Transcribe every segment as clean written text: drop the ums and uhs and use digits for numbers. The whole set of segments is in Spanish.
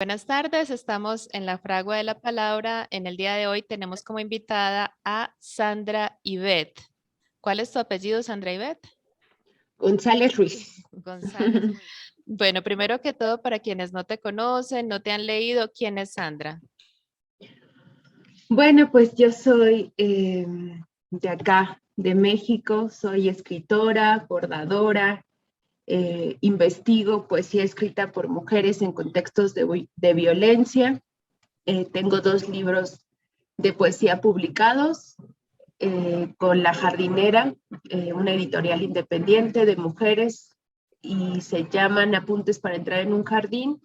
Buenas tardes, estamos en la Fragua de la Palabra. En el día de hoy tenemos como invitada a Sandra Ivette. ¿Cuál es tu apellido, Sandra Ivette? González Ruiz. González. Bueno, primero que todo, para quienes no te conocen, no te han leído, ¿quién es Sandra? Bueno, pues yo soy de acá, de México, soy escritora, bordadora, investigo poesía escrita por mujeres en contextos de violencia. Tengo 2 libros de poesía publicados con La Jardinera, una editorial independiente de mujeres, y se llaman Apuntes para entrar en un jardín.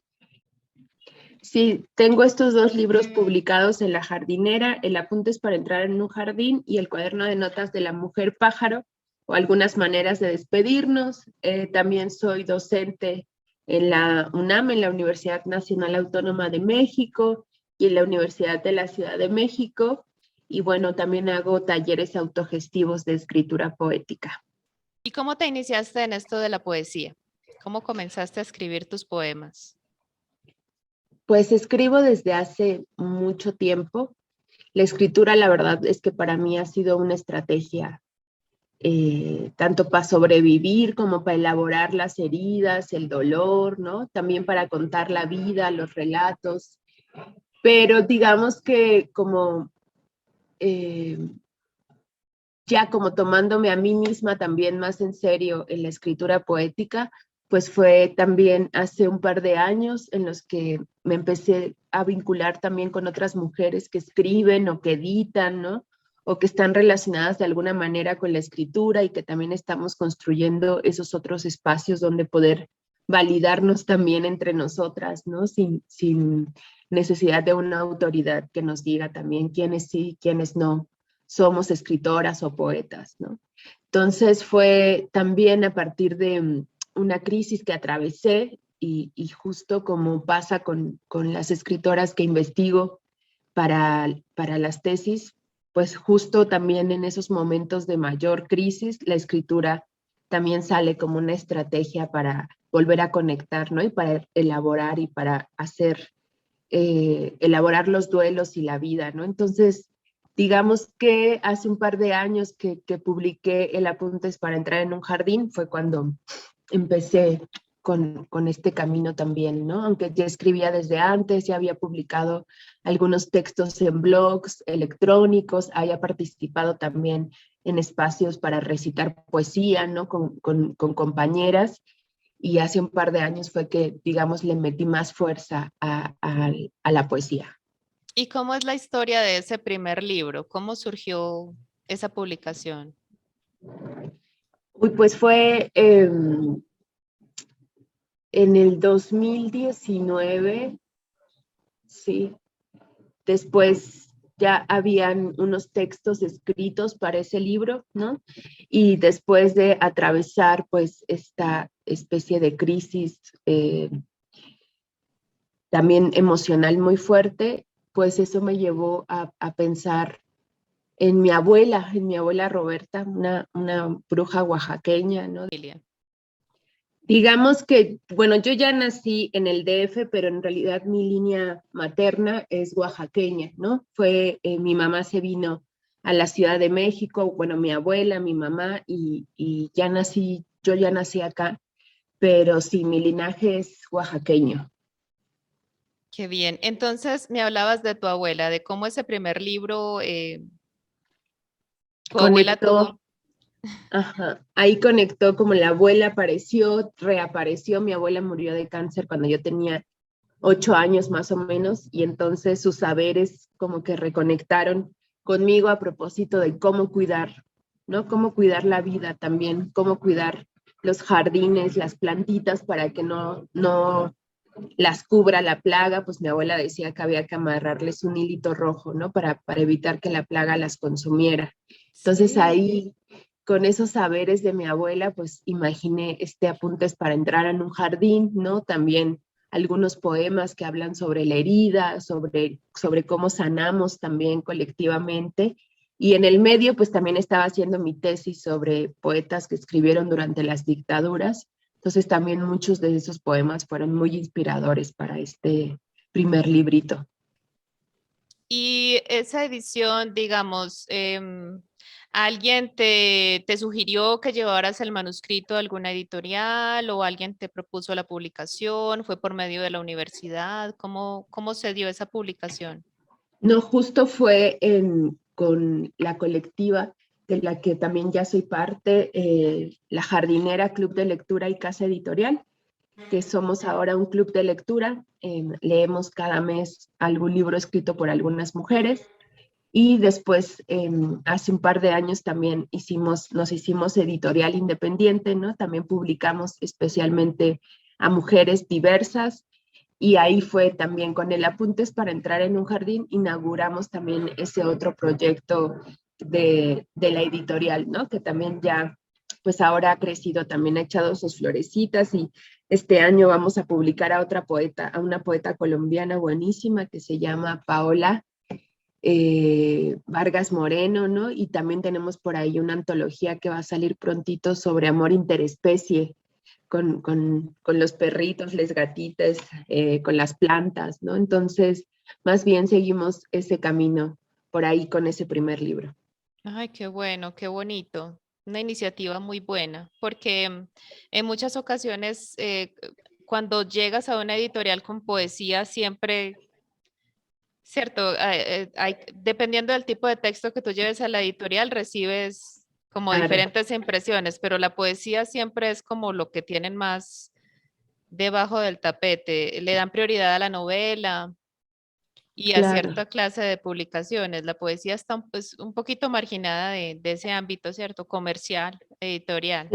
Sí, tengo estos 2 libros publicados en La Jardinera, el Apuntes para entrar en un jardín y el cuaderno de notas de la mujer pájaro, o algunas maneras de despedirnos. También soy docente en la UNAM, en la Universidad Nacional Autónoma de México y en la Universidad de la Ciudad de México. Y bueno, también hago talleres autogestivos de escritura poética. ¿Y cómo te iniciaste en esto de la poesía? ¿Cómo comenzaste a escribir tus poemas? Pues escribo desde hace mucho tiempo. La escritura, la verdad es que para mí ha sido una estrategia tanto para sobrevivir como para elaborar las heridas, el dolor, ¿no? También para contar la vida, los relatos. Pero digamos que como eh, ya como tomándome a mí misma también más en serio en la escritura poética, pues fue también hace un par de años en los que me empecé a vincular también con otras mujeres que escriben o que editan, ¿no? O que están relacionadas de alguna manera con la escritura y que también estamos construyendo esos otros espacios donde poder validarnos también entre nosotras, ¿no? Sin necesidad de una autoridad que nos diga también quiénes sí, quiénes no somos escritoras o poetas, ¿no? Entonces fue también a partir de una crisis que atravesé y justo como pasa con las escritoras que investigo para las tesis, pues justo también en esos momentos de mayor crisis, la escritura también sale como una estrategia para volver a conectar, ¿no? Y para elaborar y para hacer, elaborar los duelos y la vida, ¿no? Entonces, digamos que hace un par de años que publiqué el Apuntes para entrar en un jardín, fue cuando empecé con este camino también, ¿no? Aunque ya escribía desde antes, ya había publicado algunos textos en blogs electrónicos, había participado también en espacios para recitar poesía, ¿no? Con compañeras, y hace un par de años fue que, digamos, le metí más fuerza a la poesía. ¿Y cómo es la historia de ese primer libro? ¿Cómo surgió esa publicación? Uy, pues fue en el 2019, sí. Después ya habían unos textos escritos para ese libro, ¿no? Y después de atravesar pues esta especie de crisis también emocional muy fuerte, pues eso me llevó a pensar en mi abuela Roberta, una bruja oaxaqueña, ¿no? Emilia. Digamos que, bueno, yo ya nací en el DF, pero en realidad mi línea materna es oaxaqueña, ¿no? Mi mamá se vino a la Ciudad de México, bueno, mi abuela, mi mamá, y ya nací, yo ya nací acá, pero sí, mi linaje es oaxaqueño. Qué bien. Entonces, me hablabas de tu abuela, de cómo ese primer libro, tu abuela tuvo. Conectó, ajá, ahí conectó como la abuela apareció, reapareció, mi abuela murió de cáncer cuando yo tenía 8 años más o menos, y entonces sus saberes como que reconectaron conmigo a propósito de cómo cuidar, ¿no? Cómo cuidar la vida también, cómo cuidar los jardines, las plantitas para que no las cubra la plaga, pues mi abuela decía que había que amarrarles un hilito rojo, ¿no? Para evitar que la plaga las consumiera. Entonces Sí. ahí, con esos saberes de mi abuela, pues imaginé Apuntes para entrar en un jardín, ¿no? También algunos poemas que hablan sobre la herida, sobre cómo sanamos también colectivamente. Y en el medio, pues también estaba haciendo mi tesis sobre poetas que escribieron durante las dictaduras. Entonces también muchos de esos poemas fueron muy inspiradores primer librito. Y esa edición, digamos, ¿alguien te sugirió que llevaras el manuscrito a alguna editorial o alguien te propuso la publicación? ¿Fue por medio de la universidad? ¿Cómo se dio esa publicación? No, justo fue con la colectiva de la que también ya soy parte, La Jardinera, Club de Lectura y Casa Editorial, que somos ahora un club de lectura. Leemos cada mes algún libro escrito por algunas mujeres. Y después, hace un par de años también nos hicimos editorial independiente, ¿no? También publicamos especialmente a mujeres diversas, y ahí fue también con el Apuntes para entrar en un jardín, inauguramos también ese otro proyecto de la editorial, ¿no? Que también ya, pues ahora ha crecido, también ha echado sus florecitas, y este año vamos a publicar a otra poeta, a una poeta colombiana buenísima que se llama Paola Vargas Moreno, ¿no? Y también tenemos por ahí una antología que va a salir prontito sobre amor interespecie, con los perritos, las gatitas, con las plantas, ¿no? Entonces, más bien seguimos ese camino por ahí con ese primer libro. Ay, qué bueno, qué bonito. Una iniciativa muy buena, porque en muchas ocasiones cuando llegas a una editorial con poesía, siempre, cierto, dependiendo del tipo de texto que tú lleves a la editorial, recibes como Claro, diferentes impresiones, pero la poesía siempre es como lo que tienen más debajo del tapete. Le dan prioridad a la novela y a claro. cierta clase de publicaciones. La poesía está pues, un poquito marginada de ese ámbito, ¿cierto? Comercial, editorial.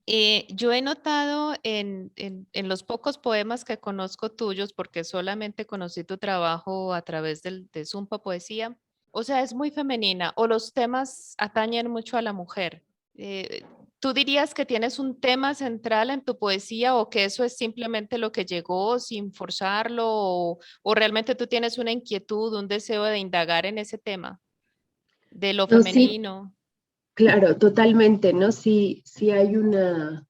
Sí. Yo he notado en los pocos poemas que conozco tuyos, porque solamente conocí tu trabajo a través de Zumpa Poesía, o sea, es muy femenina, o los temas atañen mucho a la mujer. Eh, ¿Tú dirías que tienes un tema central en tu poesía o que eso es simplemente lo que llegó sin forzarlo o realmente tú tienes una inquietud, un deseo de indagar en ese tema de lo No, sí, femenino? claro, totalmente, ¿no? Sí, sí hay una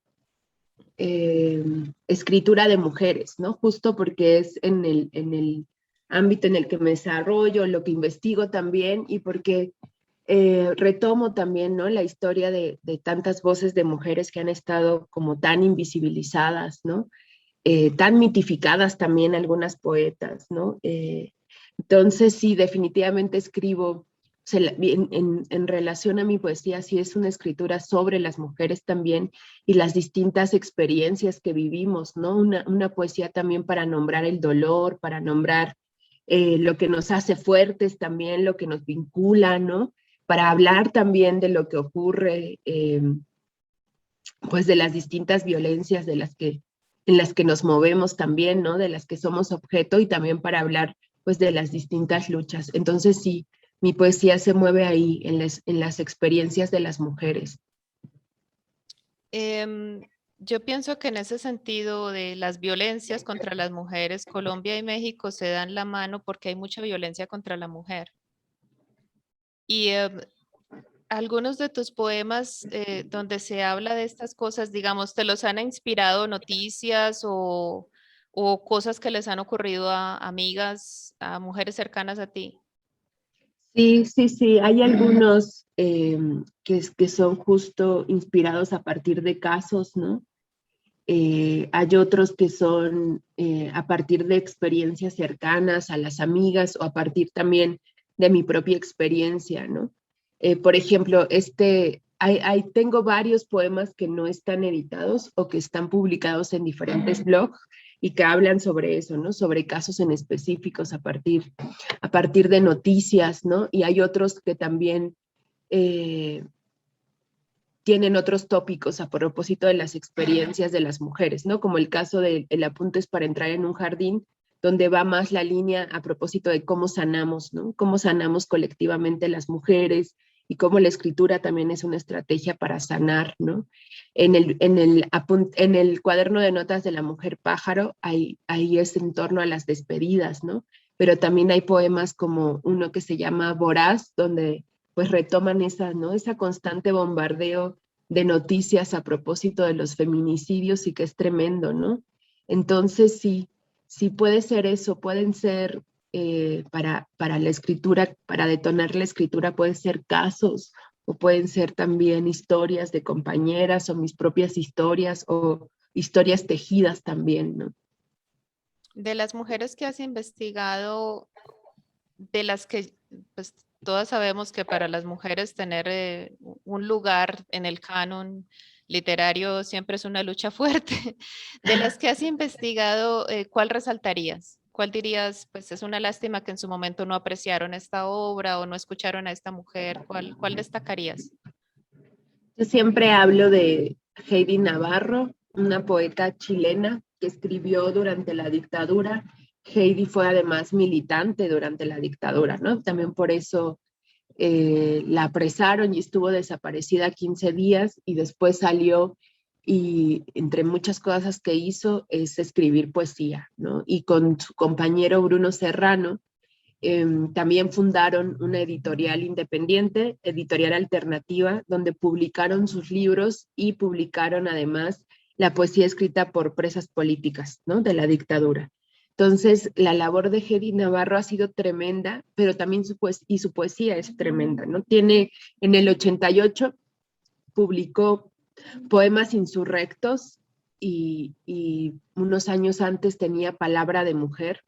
eh, escritura de mujeres, ¿no? Justo porque es en el ámbito en el que me desarrollo, lo que investigo también, y porque retomo también, ¿no? La historia de tantas voces de mujeres que han estado como tan invisibilizadas, ¿no? Tan mitificadas también algunas poetas, ¿no? Entonces, sí, definitivamente escribo, o sea, en relación a mi poesía, sí es una escritura sobre las mujeres también y las distintas experiencias que vivimos, ¿no? Una poesía también para nombrar el dolor, para nombrar lo que nos hace fuertes también, lo que nos vincula, ¿no? Para hablar también de lo que ocurre, pues de las distintas violencias en las que nos movemos también, ¿no? De las que somos objeto, y también para hablar pues de las distintas luchas. Entonces sí, mi poesía se mueve ahí en las experiencias de las mujeres. Yo pienso que en ese sentido de las violencias contra las mujeres, Colombia y México se dan la mano porque hay mucha violencia contra la mujer. Y algunos de tus poemas donde se habla de estas cosas, digamos, ¿te los han inspirado noticias o cosas que les han ocurrido a amigas, a mujeres cercanas a ti? Sí, sí, sí, hay algunos que son justo inspirados a partir de casos, ¿no? Hay otros que son a partir de experiencias cercanas a las amigas, o a partir también de mi propia experiencia, ¿no? Por ejemplo, tengo varios poemas que no están editados o que están publicados en diferentes blogs y que hablan sobre eso, ¿no? Sobre casos en específicos a partir de noticias, ¿no? Y hay otros que también eh, tienen otros tópicos a propósito de las experiencias de las mujeres, ¿no? Como el caso de El Apuntes para entrar en un jardín, donde va más la línea a propósito de cómo sanamos, ¿no? Cómo sanamos colectivamente las mujeres y cómo la escritura también es una estrategia para sanar, ¿no? En el cuaderno de notas de la mujer pájaro, ahí es en torno a las despedidas, ¿no? Pero también hay poemas como uno que se llama Voraz, donde pues retoman esa, ¿no? Esa constante bombardeo de noticias a propósito de los feminicidios, y que es tremendo, ¿no? Entonces sí, sí puede ser eso, pueden ser para la escritura, para detonar la escritura, pueden ser casos o pueden ser también historias de compañeras o mis propias historias o historias tejidas también, ¿no? De las mujeres que has investigado, de las que, pues todas sabemos que para las mujeres tener un lugar en el canon literario siempre es una lucha fuerte. De las que has investigado, ¿cuál resaltarías? ¿Cuál dirías, pues es una lástima que en su momento no apreciaron esta obra o no escucharon a esta mujer? ¿Cuál destacarías? Yo siempre hablo de Heidi Navarro, una poeta chilena que escribió durante la dictadura. Heidi fue además militante durante la dictadura, ¿no? También por eso la apresaron y estuvo desaparecida 15 días y después salió y entre muchas cosas que hizo es escribir poesía, ¿no? Y con su compañero Bruno Serrano también fundaron una editorial independiente, editorial alternativa, donde publicaron sus libros y publicaron además la poesía escrita por presas políticas, ¿no? De la dictadura. Entonces, la labor de Hedy Navarro ha sido tremenda, pero también su poesía es tremenda, ¿no? Tiene, en el 88, publicó Poemas Insurrectos y unos años antes tenía Palabra de Mujer,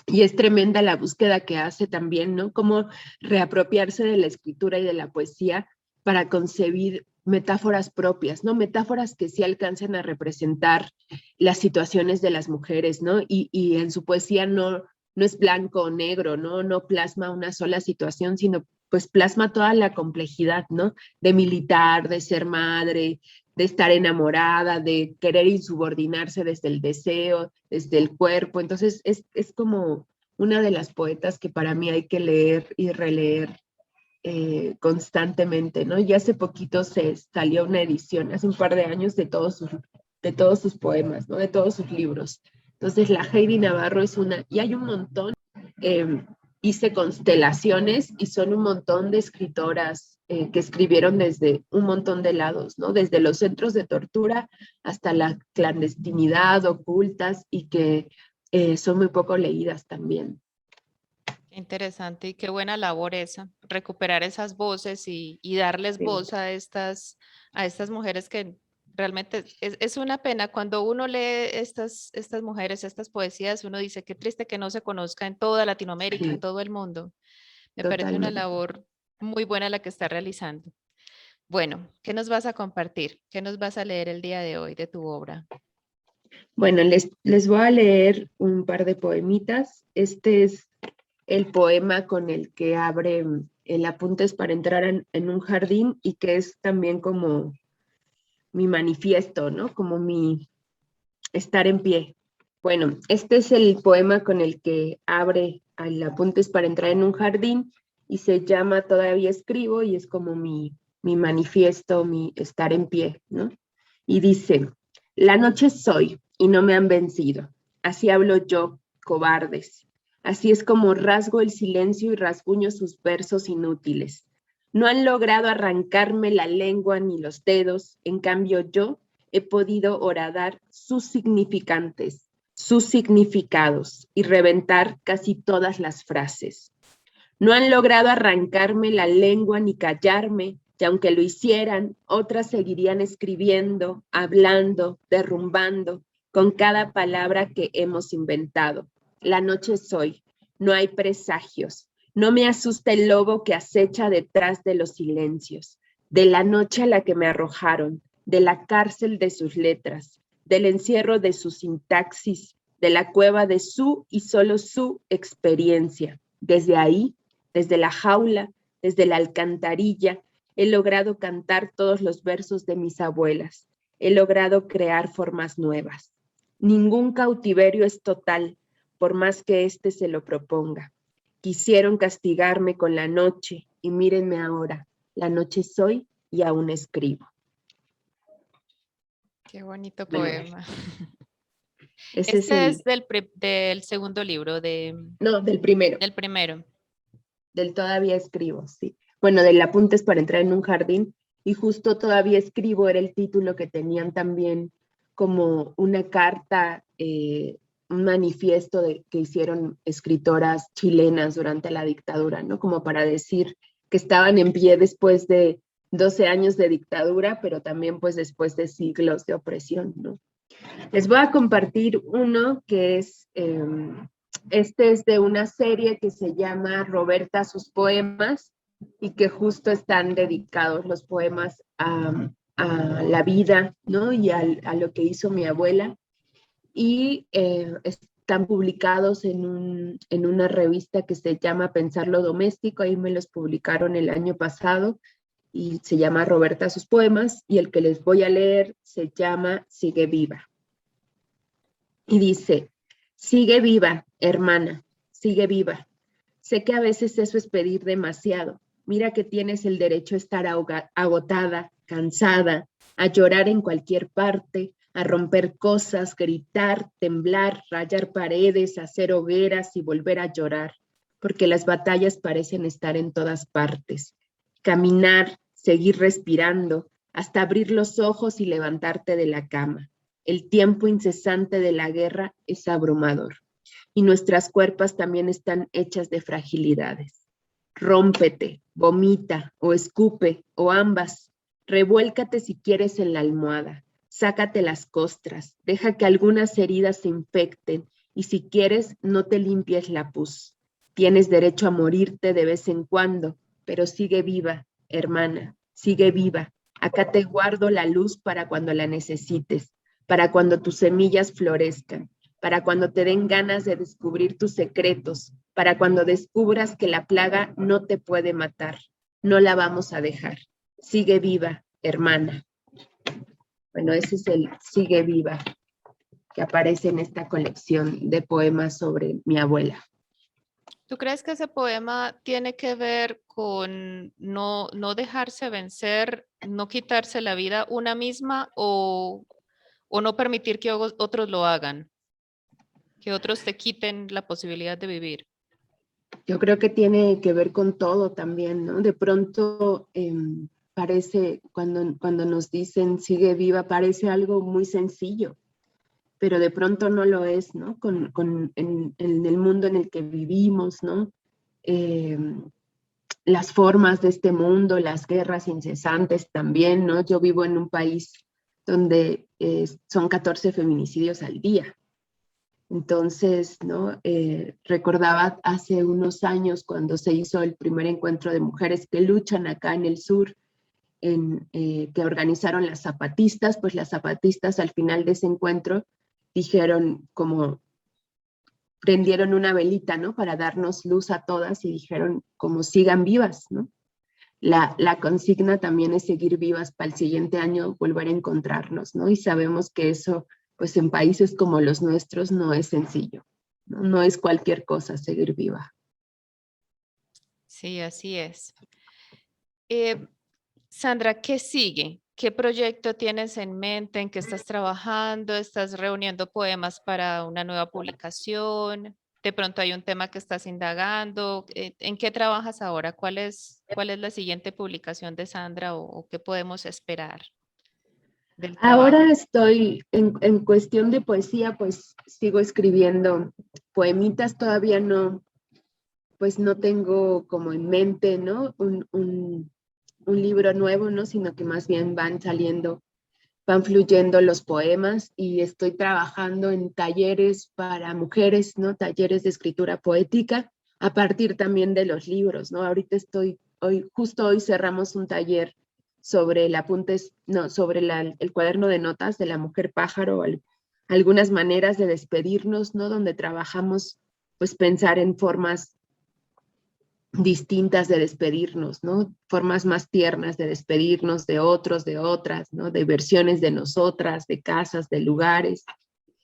y es tremenda la búsqueda que hace también, ¿no? Cómo reapropiarse de la escritura y de la poesía para concebir metáforas propias, ¿no? Metáforas que sí alcancen a representar las situaciones de las mujeres, ¿no? Y en su poesía no es blanco o negro, ¿no? No plasma una sola situación, sino pues plasma toda la complejidad, ¿no? De militar, de ser madre, de estar enamorada, de querer insubordinarse desde el deseo, desde el cuerpo. Entonces es como una de las poetas que para mí hay que leer y releer constantemente, ¿no? Y hace poquito se salió una edición, hace un par de años, de todos sus poemas, ¿no? De todos sus libros. Entonces la Heidi Navarro es una, y hay un montón, eh, hice constelaciones y son un montón de escritoras que escribieron desde un montón de lados, ¿no? Desde los centros de tortura hasta la clandestinidad, ocultas y que son muy poco leídas también. Qué interesante y qué buena labor esa, recuperar esas voces y darles Sí, voz a estas mujeres que realmente es una pena. Cuando uno lee estas mujeres, estas poesías, uno dice, qué triste que no se conozca en toda Latinoamérica, en sí, todo el mundo. Me parece una totalmente. labor muy buena la que está realizando. Bueno, ¿qué nos vas a compartir? ¿Qué nos vas a leer el día de hoy de tu obra? Bueno, les voy a leer un par de poemitas. Este es el poema con el que abre el Apuntes para entrar en un jardín y que es también como mi manifiesto, ¿no? Como mi estar en pie. Bueno, este es el poema con el que abre el Apuntes para entrar en un jardín y se llama Todavía escribo y es como mi manifiesto, mi estar en pie, ¿no? Y dice, la noche soy y no me han vencido. Así hablo yo, cobardes. Así es como rasgo el silencio y rasguño sus versos inútiles. No han logrado arrancarme la lengua ni los dedos, en cambio yo he podido horadar sus significantes, sus significados y reventar casi todas las frases. No han logrado arrancarme la lengua ni callarme, y aunque lo hicieran, otras seguirían escribiendo, hablando, derrumbando, con cada palabra que hemos inventado. La noche soy, no hay presagios, no me asusta el lobo que acecha detrás de los silencios, de la noche a la que me arrojaron, de la cárcel de sus letras, del encierro de su sintaxis, de la cueva de su y solo su experiencia. Desde ahí, desde la jaula, desde la alcantarilla, he logrado cantar todos los versos de mis abuelas. He logrado crear formas nuevas. Ningún cautiverio es total, por más que éste se lo proponga. Quisieron castigarme con la noche y mírenme ahora. La noche soy y aún escribo. Qué bonito Bueno, poema. ese es Este el, es del segundo libro, no, del primero, del primero. del todavía escribo, sí. Bueno, del Apuntes para entrar en un jardín y justo todavía escribo era el título que tenían también como una carta un manifiesto que hicieron escritoras chilenas durante la dictadura, ¿no? Como para decir que estaban en pie después de 12 años de dictadura, pero también pues después de siglos de opresión, ¿no? Les voy a compartir uno que es, este es de una serie que se llama Roberta, sus poemas, y que justo están dedicados los poemas a la vida, ¿no? Y a lo que hizo mi abuela. Y están publicados en una revista que se llama Pensar lo Doméstico, ahí me los publicaron el año pasado, y se llama Roberta, sus poemas, y el que les voy a leer se llama Sigue viva. Y dice, sigue viva, hermana, sigue viva. Sé que a veces eso es pedir demasiado. Mira que tienes el derecho a estar agotada, cansada, a llorar en cualquier parte, a romper cosas, gritar, temblar, rayar paredes, hacer hogueras y volver a llorar, porque las batallas parecen estar en todas partes. Caminar, seguir respirando, hasta abrir los ojos y levantarte de la cama. El tiempo incesante de la guerra es abrumador y nuestras cuerpos también están hechas de fragilidades. Rómpete, vomita o escupe o ambas. Revuélcate si quieres en la almohada. Sácate las costras. Deja que algunas heridas se infecten y si quieres no te limpies la pus. Tienes derecho a morirte de vez en cuando, pero sigue viva, hermana, sigue viva. Acá te guardo la luz para cuando la necesites, para cuando tus semillas florezcan, para cuando te den ganas de descubrir tus secretos, para cuando descubras que la plaga no te puede matar. No la vamos a dejar. Sigue viva, hermana. Bueno, ese es el Sigue viva que aparece en esta colección de poemas sobre mi abuela. ¿Tú crees que ese poema tiene que ver con no dejarse vencer, no quitarse la vida una misma o no permitir que otros lo hagan, que otros te quiten la posibilidad de vivir? Yo creo que tiene que ver con todo también, ¿no? De pronto parece, cuando nos dicen sigue viva, parece algo muy sencillo, pero de pronto no lo es, ¿no? En el mundo en el que vivimos, ¿no? Eh, las formas de este mundo, las guerras incesantes también, ¿no? Yo vivo en un país donde son 14 feminicidios al día. Entonces, ¿no? Recordaba hace unos años cuando se hizo el primer encuentro de mujeres que luchan acá en el sur, que organizaron las zapatistas, pues las zapatistas al final de ese encuentro dijeron como prendieron una velita, ¿no? Para darnos luz a todas y dijeron como sigan vivas, ¿no? La consigna también es seguir vivas para el siguiente año, volver a encontrarnos, ¿no? Y sabemos que eso, pues en países como los nuestros no es sencillo, ¿no? No es cualquier cosa seguir viva. Sí, así es. Eh, Sandra, ¿qué sigue? ¿Qué proyecto tienes en mente? ¿En qué estás trabajando? ¿Estás reuniendo poemas para una nueva publicación? ¿De pronto hay un tema que estás indagando? ¿En qué trabajas ahora? ¿Cuál es la siguiente publicación de Sandra o qué podemos esperar del trabajo? Ahora estoy en cuestión de poesía, pues sigo escribiendo poemitas, todavía no, pues no tengo como en mente, ¿no? Un libro nuevo, ¿no? Sino que más bien van fluyendo los poemas y estoy trabajando en talleres para mujeres, ¿no? Talleres de escritura poética a partir también de los libros, ¿no? Ahorita justo hoy cerramos un taller sobre el apuntes, no, sobre el cuaderno de notas de la mujer pájaro, algunas maneras de despedirnos, ¿no? Donde trabajamos, pues pensar en formas distintas de despedirnos, ¿no? Formas más tiernas de despedirnos de otros, de otras, ¿no? De versiones de nosotras, de casas, de lugares.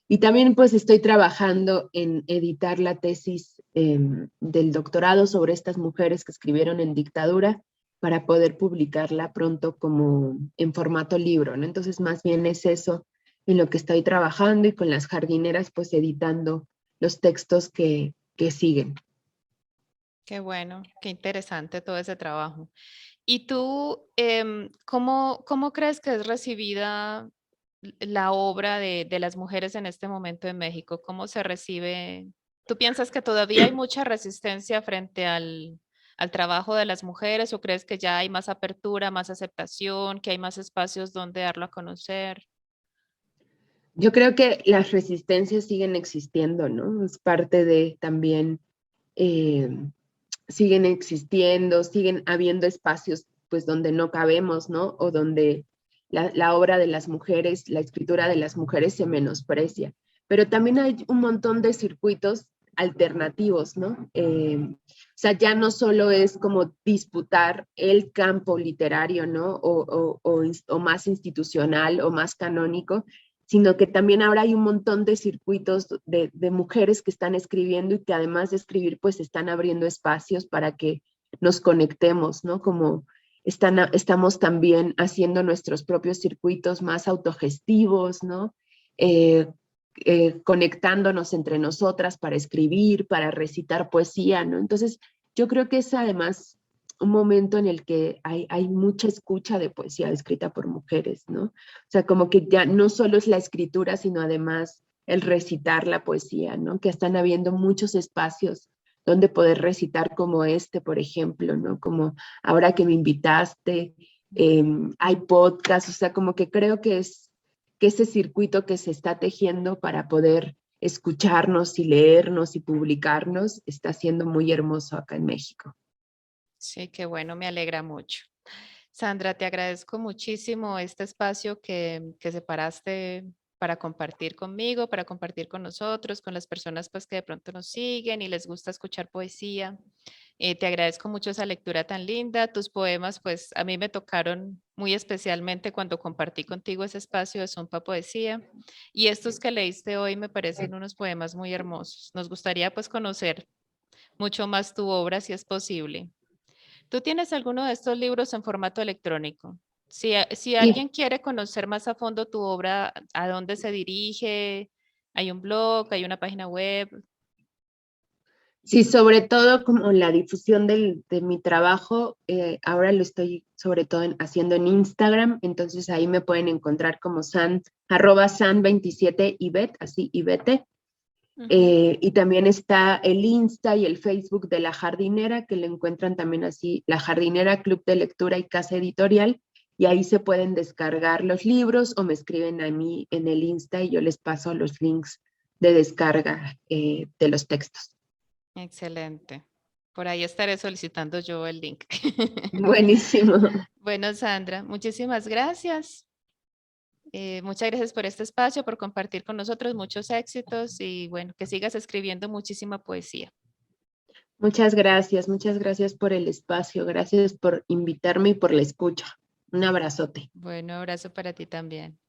Y también pues estoy trabajando en editar la tesis del doctorado sobre estas mujeres que escribieron en dictadura para poder publicarla pronto como en formato libro, ¿no? Entonces más bien es eso en lo que estoy trabajando y con las jardineras pues editando los textos que siguen. Qué bueno, qué interesante todo ese trabajo. ¿Y tú, cómo crees que es recibida la obra de las mujeres en este momento en México? ¿Cómo se recibe? ¿Tú piensas que todavía hay mucha resistencia frente al trabajo de las mujeres o crees que ya hay más apertura, más aceptación, que hay más espacios donde darlo a conocer? Yo creo que las resistencias siguen existiendo, ¿no? Es parte de también, eh, siguen existiendo, siguen habiendo espacios pues donde no cabemos, ¿no? O donde la obra de las mujeres, la escritura de las mujeres se menosprecia. Pero también hay un montón de circuitos alternativos, ¿no? O sea, ya no solo es como disputar el campo literario, ¿no? O más institucional o más canónico, sino que también ahora hay un montón de circuitos de mujeres que están escribiendo y que además de escribir, pues están abriendo espacios para que nos conectemos, ¿no? Como estamos también haciendo nuestros propios circuitos más autogestivos, ¿no? Eh, conectándonos entre nosotras para escribir, para recitar poesía, ¿no? Entonces, yo creo que es además un momento en el que hay mucha escucha de poesía escrita por mujeres, ¿no? O sea, como que ya no solo es la escritura, sino además el recitar la poesía, ¿no? Que están habiendo muchos espacios donde poder recitar como este, por ejemplo, ¿no? Como ahora que me invitaste, hay podcasts, o sea, como que creo que ese circuito que se está tejiendo para poder escucharnos y leernos y publicarnos está siendo muy hermoso acá en México. Sí, qué bueno, me alegra mucho. Sandra, te agradezco muchísimo este espacio que separaste para compartir conmigo, para compartir con nosotros, con las personas pues que de pronto nos siguen y les gusta escuchar poesía. Te agradezco mucho esa lectura tan linda. Tus poemas pues a mí me tocaron muy especialmente cuando compartí contigo ese espacio de Zumpa Poesía. Y estos que leíste hoy me parecen unos poemas muy hermosos. Nos gustaría pues conocer mucho más tu obra si es posible. ¿Tú tienes alguno de estos libros en formato electrónico? Si Sí, alguien quiere conocer más a fondo tu obra, ¿a dónde se dirige? ¿Hay un blog? ¿Hay una página web? sí, sobre todo como la difusión de mi trabajo, ahora lo estoy sobre todo haciendo en Instagram, entonces ahí me pueden encontrar como @san27ibet, así ibete. Ujú. Y también está el Insta y el Facebook de La Jardinera, que lo encuentran también así, La Jardinera, Club de Lectura y Casa Editorial, y ahí se pueden descargar los libros o me escriben a mí en el Insta y yo les paso los links de descarga de los textos. Excelente. Por ahí estaré solicitando yo el link. Buenísimo. Bueno, Sandra, muchísimas gracias. Muchas gracias por este espacio, por compartir con nosotros muchos éxitos y bueno, que sigas escribiendo muchísima poesía. Muchas gracias por el espacio, gracias por invitarme y por la escucha. Un abrazote. Bueno, abrazo para ti también.